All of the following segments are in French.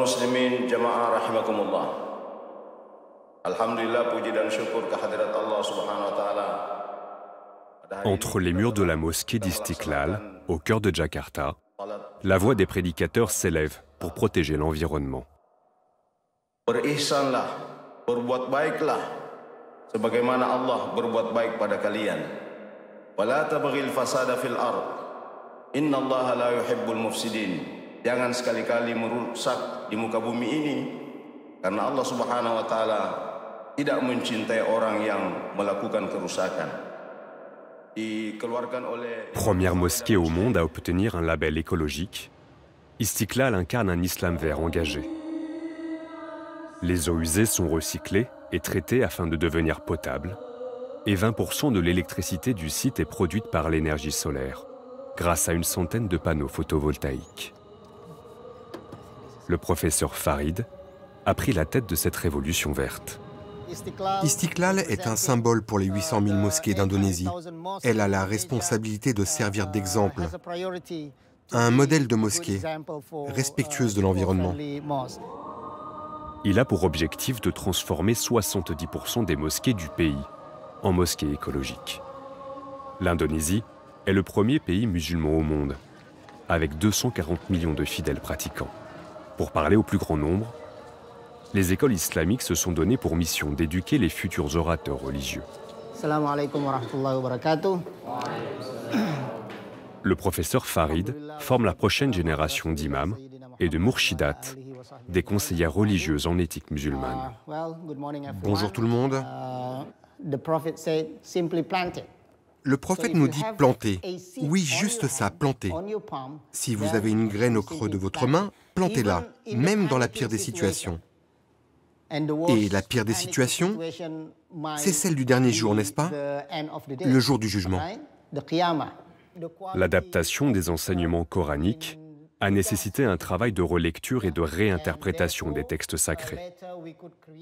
muslimin jamaah rahimakumullah. Alhamdulillah, puji dan syukur kehadirat Allah Subhanahu wa taala. Entre les murs de la mosquée d'Istiklal, au cœur de Jakarta, la voix des prédicateurs s'élève pour protéger l'environnement. Berihsanlah, berbuat baiklah, sebagaimana Allah berbuat baik pada kalian. Wala tabghil fasada fil ard. Innallaha la yuhibbul mufsidin. Jangan sekali-kali merusak di muka bumi ini, karena Allah Subhanahu wa taala tidak mencintai orang yang melakukan kerusakan. Première mosquée au monde à obtenir un label écologique, Istiklal incarne un islam vert engagé. Les eaux usées sont recyclées et traitées afin de devenir potables, et 20% de l'électricité du site est produite par l'énergie solaire, grâce à une centaine de panneaux photovoltaïques. Le professeur Farid a pris la tête de cette révolution verte. Istiklal est un symbole pour les 800 000 mosquées d'Indonésie. Elle a la responsabilité de servir d'exemple, un modèle de mosquée respectueuse de l'environnement. Il a pour objectif de transformer 70% des mosquées du pays en mosquées écologiques. L'Indonésie est le premier pays musulman au monde, avec 240 millions de fidèles pratiquants. Pour parler au plus grand nombre, les écoles islamiques se sont données pour mission d'éduquer les futurs orateurs religieux. Le professeur Farid forme la prochaine génération d'imams et de mourchidat, des conseillères religieuses en éthique musulmane. Bonjour tout le monde. Le prophète nous dit planter. Oui, juste ça, planter. Si vous avez une graine au creux de votre main, plantez-la, même dans la pire des situations. Et la pire des situations, c'est celle du dernier jour, n'est-ce pas? Le jour du jugement. L'adaptation des enseignements coraniques a nécessité un travail de relecture et de réinterprétation des textes sacrés.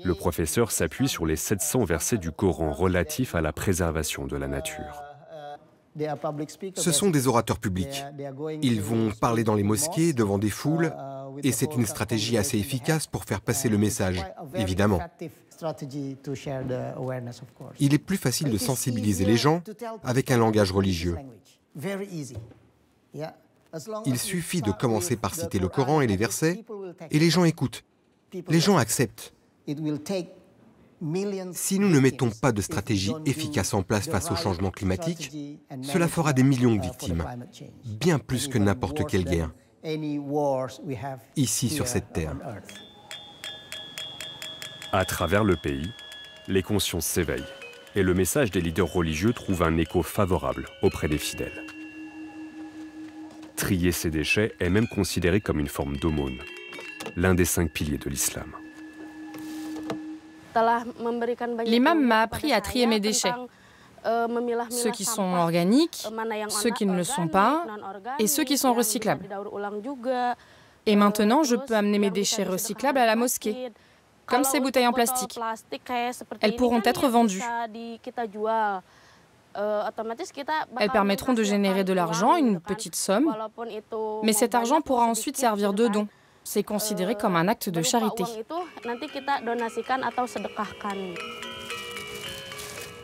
Le professeur s'appuie sur les 700 versets du Coran relatifs à la préservation de la nature. Ce sont des orateurs publics. Ils vont parler dans les mosquées, devant des foules, et c'est une stratégie assez efficace pour faire passer le message, évidemment. Il est plus facile de sensibiliser les gens avec un langage religieux. Il suffit de commencer par citer le Coran et les versets, et les gens écoutent. Les gens acceptent. Si nous ne mettons pas de stratégie efficace en place face au changement climatique, cela fera des millions de victimes, bien plus que n'importe quelle guerre, ici sur cette terre. À travers le pays, les consciences s'éveillent et le message des leaders religieux trouve un écho favorable auprès des fidèles. Trier ses déchets est même considéré comme une forme d'aumône, l'un des 5 piliers de l'islam. L'imam m'a appris à trier mes déchets, ceux qui sont organiques, ceux qui ne le sont pas, et ceux qui sont recyclables. Et maintenant, je peux amener mes déchets recyclables à la mosquée, comme ces bouteilles en plastique. Elles pourront être vendues. Elles permettront de générer de l'argent, une petite somme, mais cet argent pourra ensuite servir de don. C'est considéré comme un acte de charité.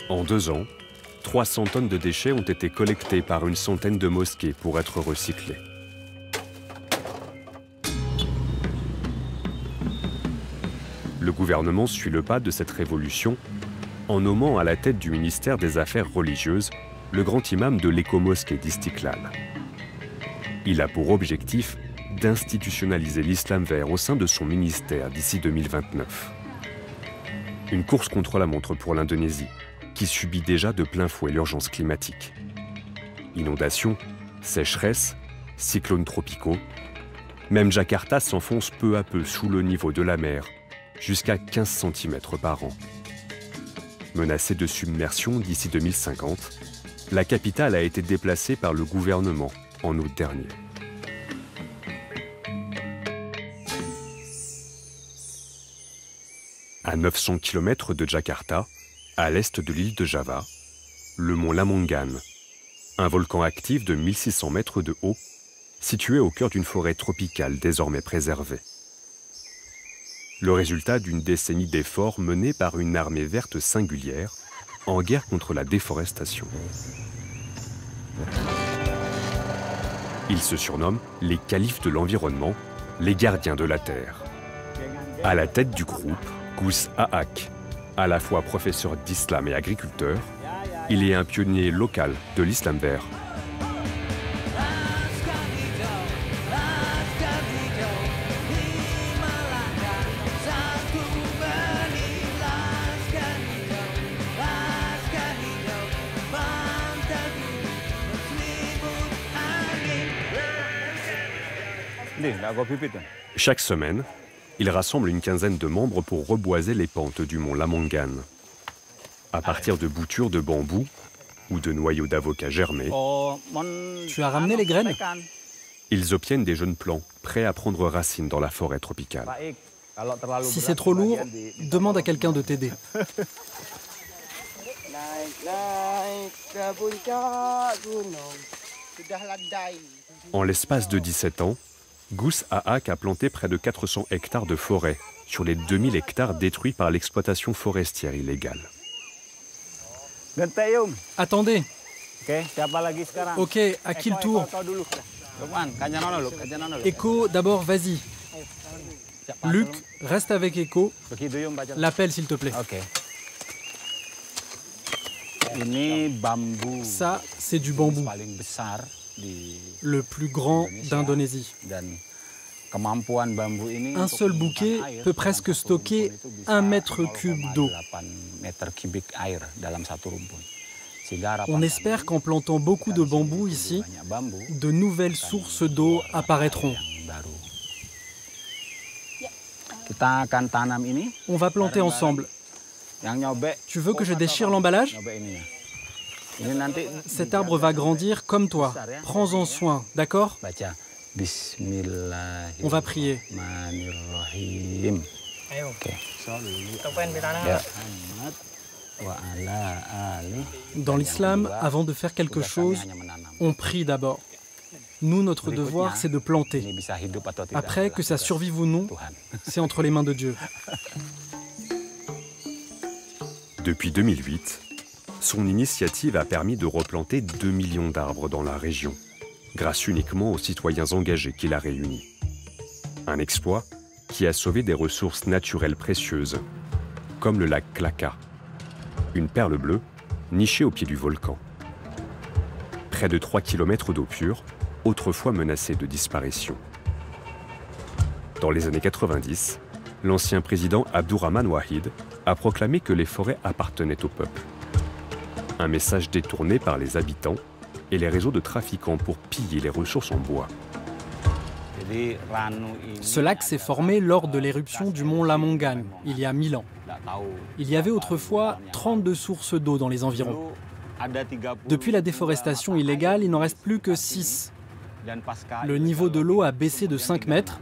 En 2 ans, 300 tonnes de déchets ont été collectés par une centaine de mosquées pour être recyclés. Le gouvernement suit le pas de cette révolution en nommant à la tête du ministère des Affaires religieuses le grand imam de l'écomosquée d'Istiklal. Il a pour objectif d'institutionnaliser l'islam vert au sein de son ministère d'ici 2029. Une course contre la montre pour l'Indonésie, qui subit déjà de plein fouet l'urgence climatique. Inondations, sécheresses, cyclones tropicaux, même Jakarta s'enfonce peu à peu sous le niveau de la mer, jusqu'à 15 cm par an. Menacée de submersion d'ici 2050, la capitale a été déplacée par le gouvernement en août dernier. À 900 km de Jakarta, à l'est de l'île de Java, le mont Lamongan, un volcan actif de 1600 mètres de haut, situé au cœur d'une forêt tropicale désormais préservée. le résultat d'une décennie d'efforts menés par une armée verte singulière en guerre contre la déforestation. Ils se surnomment les califes de l'environnement, les gardiens de la terre. À la tête du groupe, Gus Aak, à la fois professeur d'islam et agriculteur, il est un pionnier local de l'islam vert. Chaque semaine, il rassemble une quinzaine de membres pour reboiser les pentes du mont Lamongan. À partir de boutures de bambou ou de noyaux d'avocat germés, Tu as ramené les graines? ils obtiennent des jeunes plants prêts à prendre racine dans la forêt tropicale. Si c'est trop lourd, demande à quelqu'un de t'aider. En l'espace de 17 ans, Gus Aak a planté près de 400 hectares de forêt sur les 2000 hectares détruits par l'exploitation forestière illégale. Attendez. Ok, à qui le tour? Echo, d'abord, vas-y. Luc, reste avec Echo. L'appel, s'il te plaît. Ça, c'est du bambou. Le plus grand d'Indonésie. Un seul bouquet peut presque stocker 1 mètre cube d'eau. On espère qu'en plantant beaucoup de bambou ici, de nouvelles sources d'eau apparaîtront. On va planter ensemble. Tu veux que je déchire l'emballage? Cet arbre va grandir comme toi. Prends-en soin, d'accord? On va prier. Dans l'islam, avant de faire quelque chose, on prie d'abord. Nous, notre devoir, c'est de planter. Après, que ça survive ou non, c'est entre les mains de Dieu. Depuis 2008, son initiative a permis de replanter 2 millions d'arbres dans la région, grâce uniquement aux citoyens engagés qu'il a réunis. Un exploit qui a sauvé des ressources naturelles précieuses, comme le lac Klaka, une perle bleue nichée au pied du volcan. Près de 3 km d'eau pure, autrefois menacée de disparition. Dans les années 90, l'ancien président Abdurrahman Wahid a proclamé que les forêts appartenaient au peuple. Un message détourné par les habitants et les réseaux de trafiquants pour piller les ressources en bois. Ce lac s'est formé lors de l'éruption du mont Lamongan, il y a 1000 ans. Il y avait autrefois 32 sources d'eau dans les environs. Depuis la déforestation illégale, il n'en reste plus que 6. Le niveau de l'eau a baissé de 5 mètres.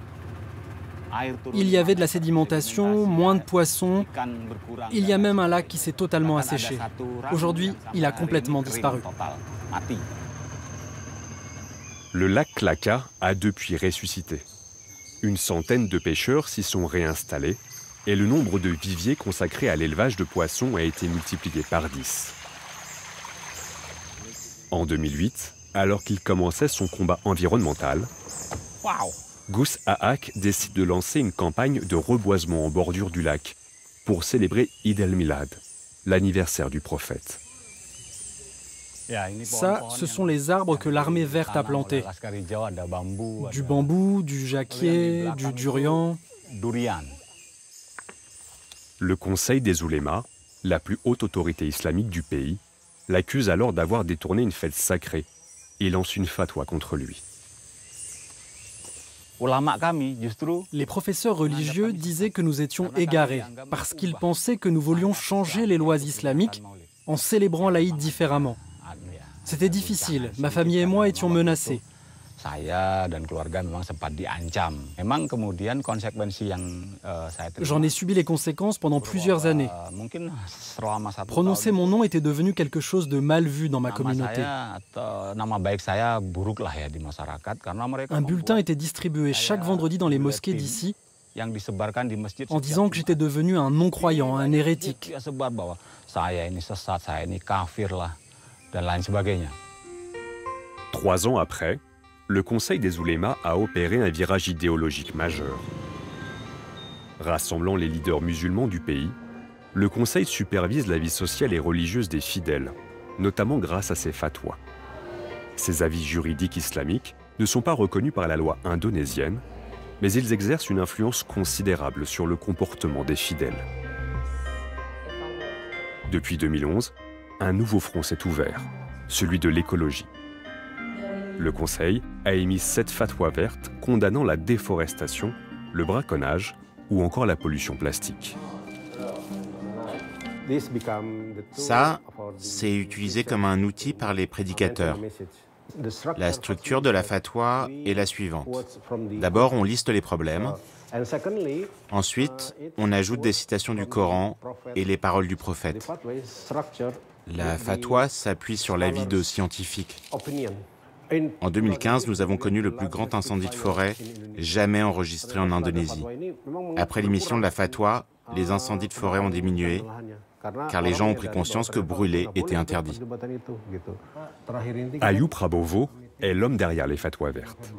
Il y avait de la sédimentation, moins de poissons. Il y a même un lac qui s'est totalement asséché. Aujourd'hui, il a complètement disparu. Le lac Klaka a depuis ressuscité. Une centaine de pêcheurs s'y sont réinstallés et le nombre de viviers consacrés à l'élevage de poissons a été multiplié par 10. En 2008, alors qu'il commençait son combat environnemental, Gus Aak décide de lancer une campagne de reboisement en bordure du lac pour célébrer Eid el-Milad, l'anniversaire du prophète. Ça, ce sont les arbres que l'armée verte a plantés. Du bambou, du jacquier, du durian. Le Conseil des oulémas, la plus haute autorité islamique du pays, l'accuse alors d'avoir détourné une fête sacrée et lance une fatwa contre lui. Les professeurs religieux disaient que nous étions égarés parce qu'ils pensaient que nous voulions changer les lois islamiques en célébrant l'Aïd différemment. C'était difficile, ma famille et moi étions menacés. J'en ai subi les conséquences pendant plusieurs années. Prononcer mon nom était devenu quelque chose de mal vu dans ma communauté. Un bulletin était distribué chaque vendredi dans les mosquées d'ici en disant que j'étais devenu un non-croyant, un hérétique. 3 ans après, le Conseil des oulémas a opéré un virage idéologique majeur. Rassemblant les leaders musulmans du pays, le Conseil supervise la vie sociale et religieuse des fidèles, notamment grâce à ses fatwas. Ces avis juridiques islamiques ne sont pas reconnus par la loi indonésienne, mais ils exercent une influence considérable sur le comportement des fidèles. Depuis 2011, un nouveau front s'est ouvert, celui de l'écologie. Le Conseil a émis 7 fatwas vertes condamnant la déforestation, le braconnage ou encore la pollution plastique. Ça, c'est utilisé comme un outil par les prédicateurs. La structure de la fatwa est la suivante. D'abord, on liste les problèmes. Ensuite, on ajoute des citations du Coran et les paroles du prophète. La fatwa s'appuie sur l'avis de scientifiques. En 2015, nous avons connu le plus grand incendie de forêt jamais enregistré en Indonésie. Après l'émission de la fatwa, les incendies de forêt ont diminué, car les gens ont pris conscience que brûler était interdit. Ayu Prabowo est l'homme derrière les fatwas vertes.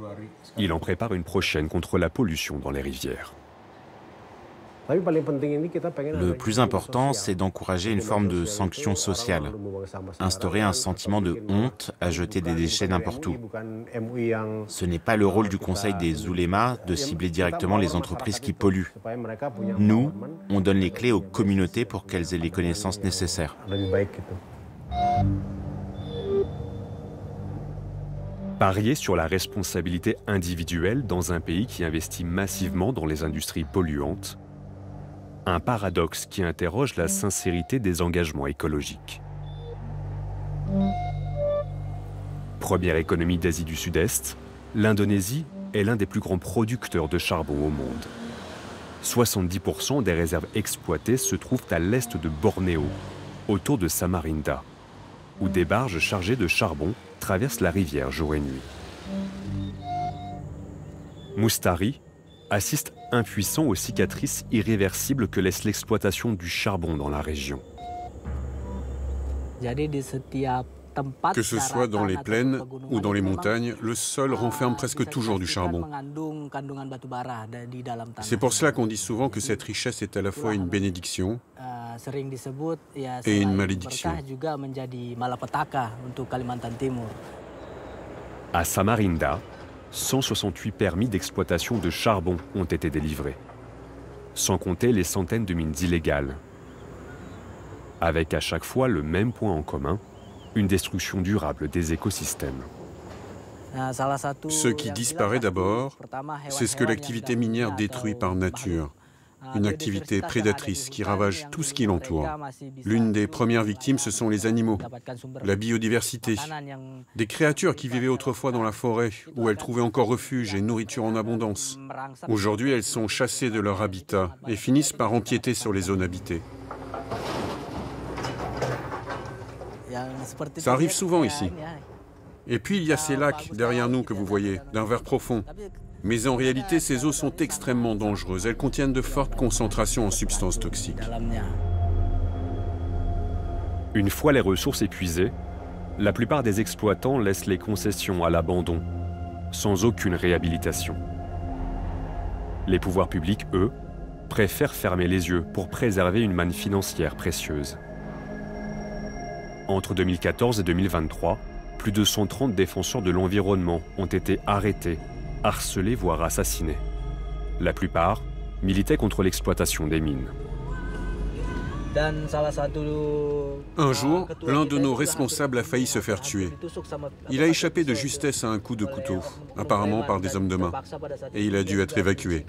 Il en prépare une prochaine contre la pollution dans les rivières. Le plus important, c'est d'encourager une forme de sanction sociale, instaurer un sentiment de honte à jeter des déchets n'importe où. Ce n'est pas le rôle du Conseil des oulémas de cibler directement les entreprises qui polluent. Nous, on donne les clés aux communautés pour qu'elles aient les connaissances nécessaires. Parier sur la responsabilité individuelle dans un pays qui investit massivement dans les industries polluantes, un paradoxe qui interroge la sincérité des engagements écologiques. Première économie d'Asie du Sud-Est, l'Indonésie est l'un des plus grands producteurs de charbon au monde. 70% des réserves exploitées se trouvent à l'est de Bornéo, autour de Samarinda, où des barges chargées de charbon traversent la rivière jour et nuit. Mustari assiste impuissant aux cicatrices irréversibles que laisse l'exploitation du charbon dans la région. Que ce soit dans les plaines ou dans les montagnes, le sol renferme presque toujours du charbon. C'est pour cela qu'on dit souvent que cette richesse est à la fois une bénédiction et une malédiction. À Samarinda, 168 permis d'exploitation de charbon ont été délivrés, sans compter les centaines de mines illégales, avec à chaque fois le même point en commun, une destruction durable des écosystèmes. Ce qui disparaît d'abord, c'est ce que l'activité minière détruit par nature. Une activité prédatrice qui ravage tout ce qui l'entoure. L'une des premières victimes, ce sont les animaux, la biodiversité, des créatures qui vivaient autrefois dans la forêt, où elles trouvaient encore refuge et nourriture en abondance. Aujourd'hui, elles sont chassées de leur habitat et finissent par empiéter sur les zones habitées. Ça arrive souvent ici. Et puis il y a ces lacs derrière nous que vous voyez, d'un vert profond. Mais en réalité, ces eaux sont extrêmement dangereuses. Elles contiennent de fortes concentrations en substances toxiques. Une fois les ressources épuisées, la plupart des exploitants laissent les concessions à l'abandon, sans aucune réhabilitation. Les pouvoirs publics, eux, préfèrent fermer les yeux pour préserver une manne financière précieuse. Entre 2014 et 2023, plus de 130 défenseurs de l'environnement ont été arrêtés, harcelés voire assassinés. La plupart militaient contre l'exploitation des mines. Un jour, l'un de nos responsables a failli se faire tuer. Il a échappé de justesse à un coup de couteau, apparemment par des hommes de main, et il a dû être évacué.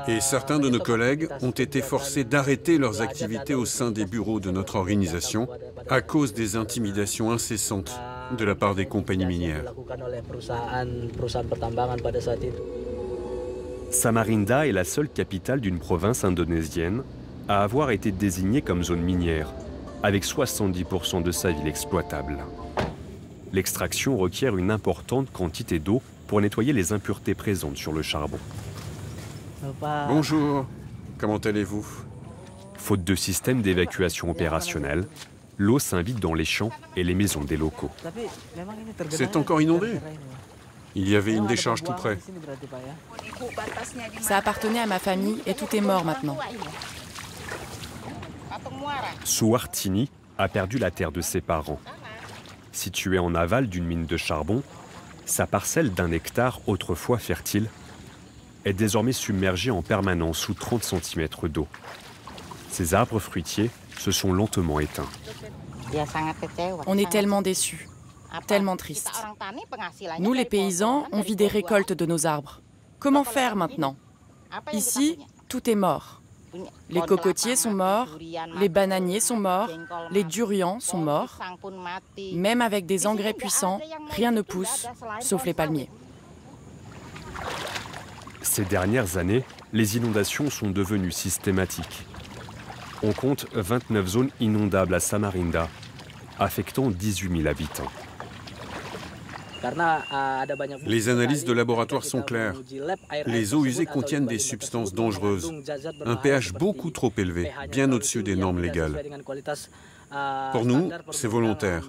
Et certains de nos collègues ont été forcés d'arrêter leurs activités au sein des bureaux de notre organisation à cause des intimidations incessantes de la part des compagnies minières. Samarinda est la seule capitale d'une province indonésienne à avoir été désignée comme zone minière, avec 70% de sa ville exploitable. L'extraction requiert une importante quantité d'eau pour nettoyer les impuretés présentes sur le charbon. Bonjour, comment allez-vous? Faute de système d'évacuation opérationnel, l'eau s'invite dans les champs et les maisons des locaux. C'est encore inondé? Il y avait une décharge tout près. Ça appartenait à ma famille et tout est mort maintenant. Suartini a perdu la terre de ses parents. Située en aval d'une mine de charbon, sa parcelle d'1 hectare autrefois fertile est désormais submergée en permanence sous 30 cm d'eau. Ses arbres fruitiers se sont lentement éteints. On est tellement déçus, tellement tristes. Nous, les paysans, on vit des récoltes de nos arbres. Comment faire maintenant? Ici, tout est mort. Les cocotiers sont morts, les bananiers sont morts, les durians sont morts. Même avec des engrais puissants, rien ne pousse, sauf les palmiers. Ces dernières années, les inondations sont devenues systématiques. On compte 29 zones inondables à Samarinda, affectant 18 000 habitants. Les analyses de laboratoire sont claires. Les eaux usées contiennent des substances dangereuses. Un pH beaucoup trop élevé, bien au-dessus des normes légales. Pour nous, c'est volontaire.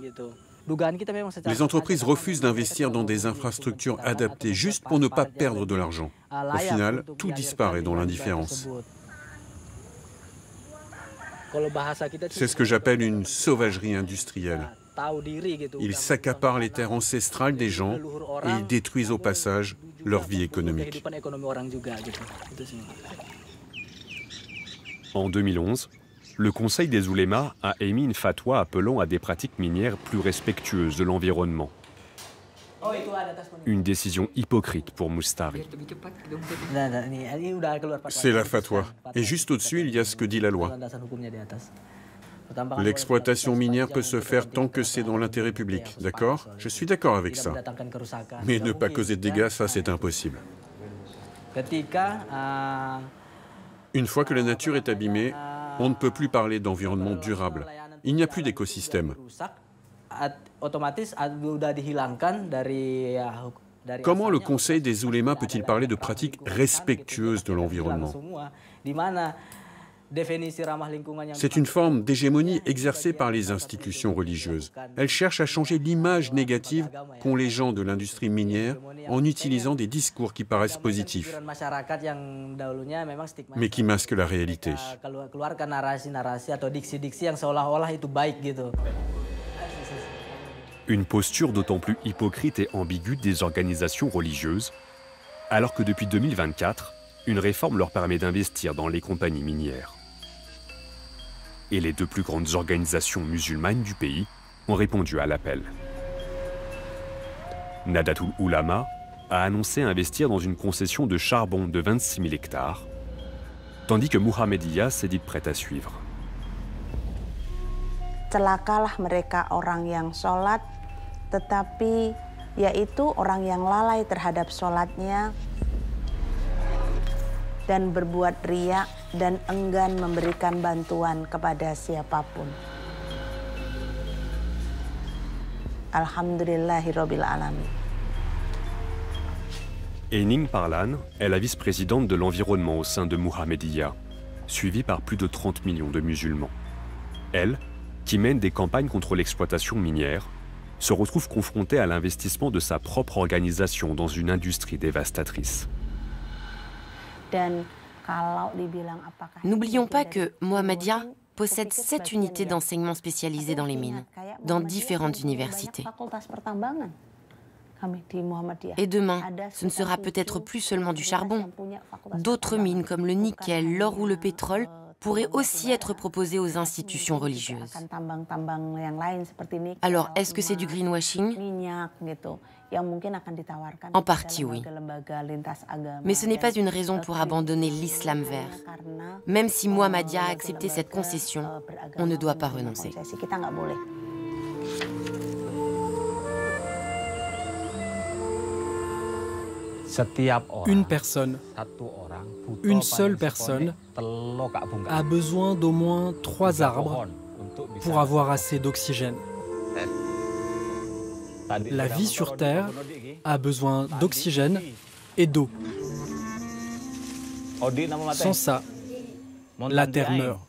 Les entreprises refusent d'investir dans des infrastructures adaptées juste pour ne pas perdre de l'argent. Au final, tout disparaît dans l'indifférence. C'est ce que j'appelle une sauvagerie industrielle. Ils s'accaparent les terres ancestrales des gens et ils détruisent au passage leur vie économique. En 2011, le Conseil des oulémas a émis une fatwa appelant à des pratiques minières plus respectueuses de l'environnement. Une décision hypocrite pour Moustari. C'est la fatwa. Et juste au-dessus, il y a ce que dit la loi. L'exploitation minière peut se faire tant que c'est dans l'intérêt public, d'accord? Je suis d'accord avec ça. Mais ne pas causer de dégâts, ça c'est impossible. Une fois que la nature est abîmée, on ne peut plus parler d'environnement durable. Il n'y a plus d'écosystème. Comment le Conseil des oulémas peut-il parler de pratiques respectueuses de l'environnement? C'est une forme d'hégémonie exercée par les institutions religieuses. Elles cherchent à changer l'image négative qu'ont les gens de l'industrie minière en utilisant des discours qui paraissent positifs, mais qui masquent la réalité. Une posture d'autant plus hypocrite et ambiguë des organisations religieuses, alors que depuis 2024, une réforme leur permet d'investir dans les compagnies minières. Et les deux plus grandes organisations musulmanes du pays ont répondu à l'appel. Nadatul Ulama a annoncé investir dans une concession de charbon de 26 000 hectares, tandis que Muhammadiyah s'est dite prête à suivre. Celakalah mereka orang yang sholat, tetapi yaitu orang yang lalai terhadap sholatnya dan berbuat riya dan enggan memberikan bantuan kepada siapapun. Alhamdulillahirabbil alamin. Ening Parlan est la vice-présidente de l'environnement au sein de Muhammadiyah, suivie par plus de 30 millions de musulmans. Elle, qui mène des campagnes contre l'exploitation minière, se retrouve confrontée à l'investissement de sa propre organisation dans une industrie dévastatrice. N'oublions pas que Muhammadiyah possède 7 unités d'enseignement spécialisées dans les mines, dans différentes universités. Et demain, ce ne sera peut-être plus seulement du charbon. D'autres mines comme le nickel, l'or ou le pétrole pourraient aussi être proposées aux institutions religieuses. Alors, est-ce que c'est du greenwashing? En partie, oui. Mais ce n'est pas une raison pour abandonner l'islam vert. Même si Muhammadiyah a accepté cette concession, on ne doit pas renoncer. Une personne, une seule personne, a besoin d'au moins 3 arbres pour avoir assez d'oxygène. La vie sur Terre a besoin d'oxygène et d'eau. Sans ça, la Terre meurt.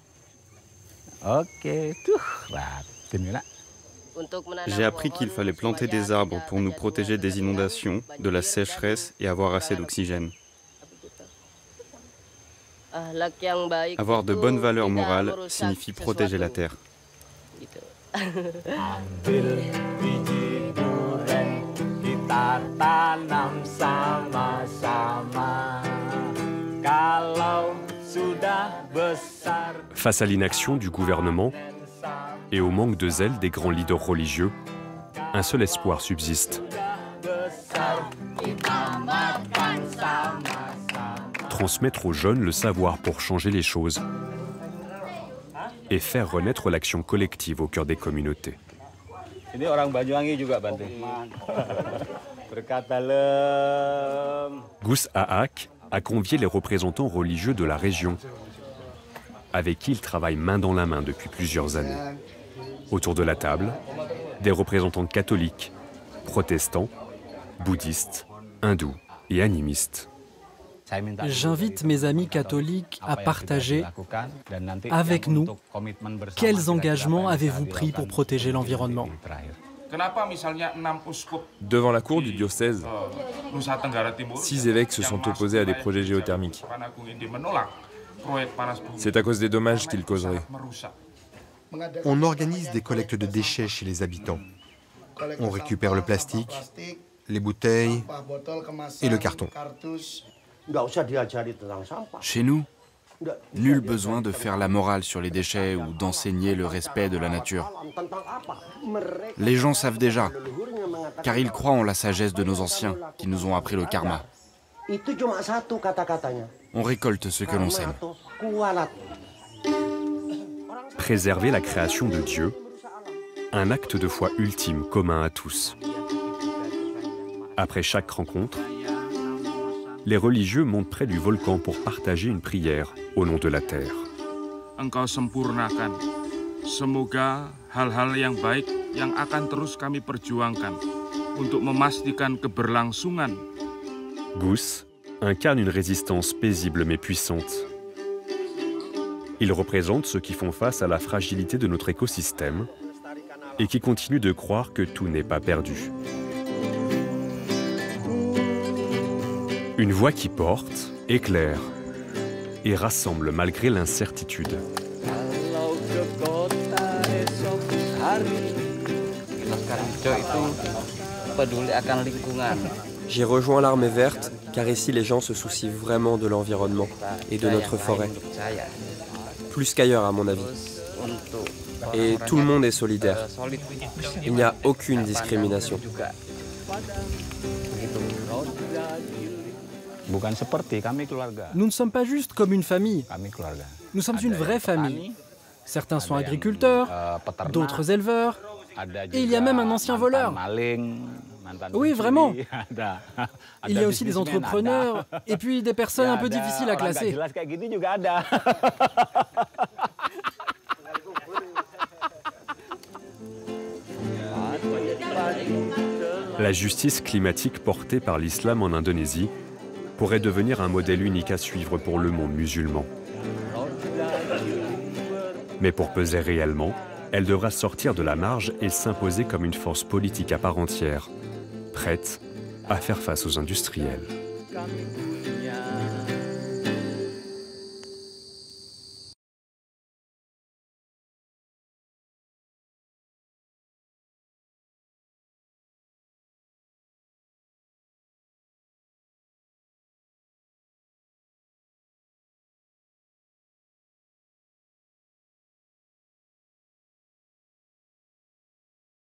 J'ai appris qu'il fallait planter des arbres pour nous protéger des inondations, de la sécheresse et avoir assez d'oxygène. Avoir de bonnes valeurs morales signifie protéger la terre. Face à l'inaction du gouvernement et au manque de zèle des grands leaders religieux, un seul espoir subsiste. Transmettre aux jeunes le savoir pour changer les choses et faire renaître l'action collective au cœur des communautés. Gus Ahak a convié les représentants religieux de la région, avec qui il travaille main dans la main depuis plusieurs années. Autour de la table, des représentants catholiques, protestants, bouddhistes, hindous et animistes. J'invite mes amis catholiques à partager avec nous quels engagements avez-vous pris pour protéger l'environnement. Devant la cour du diocèse, 6 évêques se sont opposés à des projets géothermiques. C'est à cause des dommages qu'ils causeraient. On organise des collectes de déchets chez les habitants. On récupère le plastique, les bouteilles et le carton. Chez nous, nul besoin de faire la morale sur les déchets ou d'enseigner le respect de la nature. Les gens savent déjà, car ils croient en la sagesse de nos anciens qui nous ont appris le karma. On récolte ce que l'on sème. Préserver la création de Dieu, un acte de foi ultime commun à tous. Après chaque rencontre, les religieux montent près du volcan pour partager une prière au nom de la terre. Engkau sempurnakan. Semoga hal-hal yang baik yang akan terus kami perjuangkan untuk memastikan keberlangsungan. Gus incarne une résistance paisible mais puissante. Il représente ceux qui font face à la fragilité de notre écosystème et qui continuent de croire que tout n'est pas perdu. Une voix qui porte, éclaire et rassemble malgré l'incertitude. J'ai rejoint l'Armée verte car ici les gens se soucient vraiment de l'environnement et de notre forêt. Plus qu'ailleurs à mon avis. Et tout le monde est solidaire. Il n'y a aucune discrimination. Nous ne sommes pas juste comme une famille. Nous sommes une vraie famille. Certains sont agriculteurs, d'autres éleveurs, et il y a même un ancien voleur. Oui, vraiment. Il y a aussi des entrepreneurs, et puis des personnes un peu difficiles à classer. La justice climatique portée par l'islam en Indonésie pourrait devenir un modèle unique à suivre pour le monde musulman. Mais pour peser réellement, elle devra sortir de la marge et s'imposer comme une force politique à part entière, prête à faire face aux industriels.